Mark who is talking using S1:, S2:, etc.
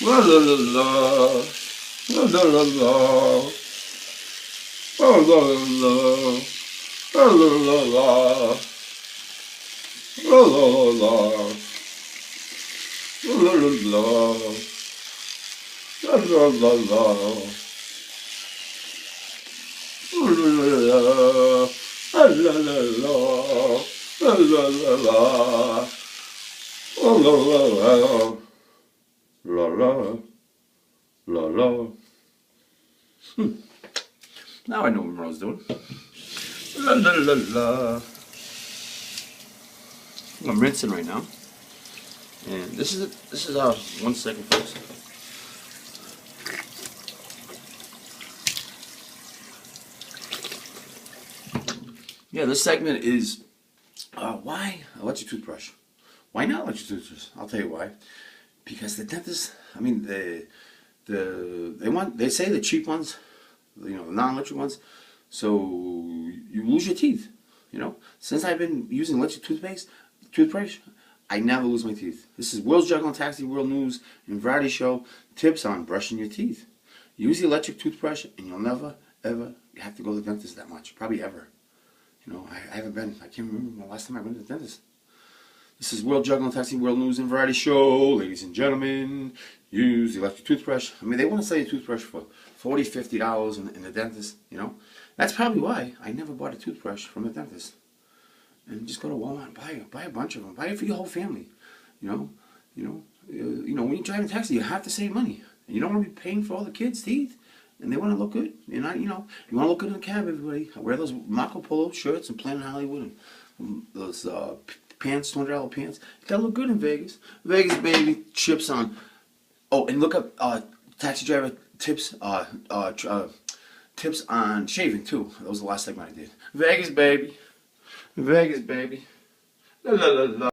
S1: La la la la. La la la la. La la la la. La la la la. La la la la. La la la la. La la la la. La la la la. La la la la. La la la la. La la la la. La la. La la. Now I know what Monroe's doing. La la la la. I'm rinsing right now, and this is 1 second, folks. Yeah, this segment is why electric toothbrush? Why not electric toothbrush? I'll tell you why. Because the dentist, I mean, they say the cheap ones, the non-electric ones, so you lose your teeth. Since I've been using electric toothbrush, I never lose my teeth. This is World's Juggling Taxi World News and Variety Show tips on brushing your teeth. Use the electric toothbrush, and you'll never ever have to go to the dentist that much. Probably ever. I haven't been. I can't remember the last time I went to the dentist. This is World Juggling Taxi World News and Variety Show. Ladies and gentlemen, use the electric toothbrush. I mean, they want to sell you a toothbrush for $40, $50 in the dentist, That's probably why I never bought a toothbrush from a dentist. And just go to Walmart and buy a bunch of them. Buy it for your whole family, When you drive a taxi, you have to save money. And you don't want to be paying for all the kids' teeth. And they want to look good. You want to look good in the cab, everybody. I wear those Marco Polo shirts and Planet Hollywood and those pants, $200 pants. You gotta look good in Vegas. Vegas, baby, chips on. Oh, and look up taxi driver tips. Tips on shaving too. That was the last segment I did. Vegas, baby. Vegas, baby. La la la la.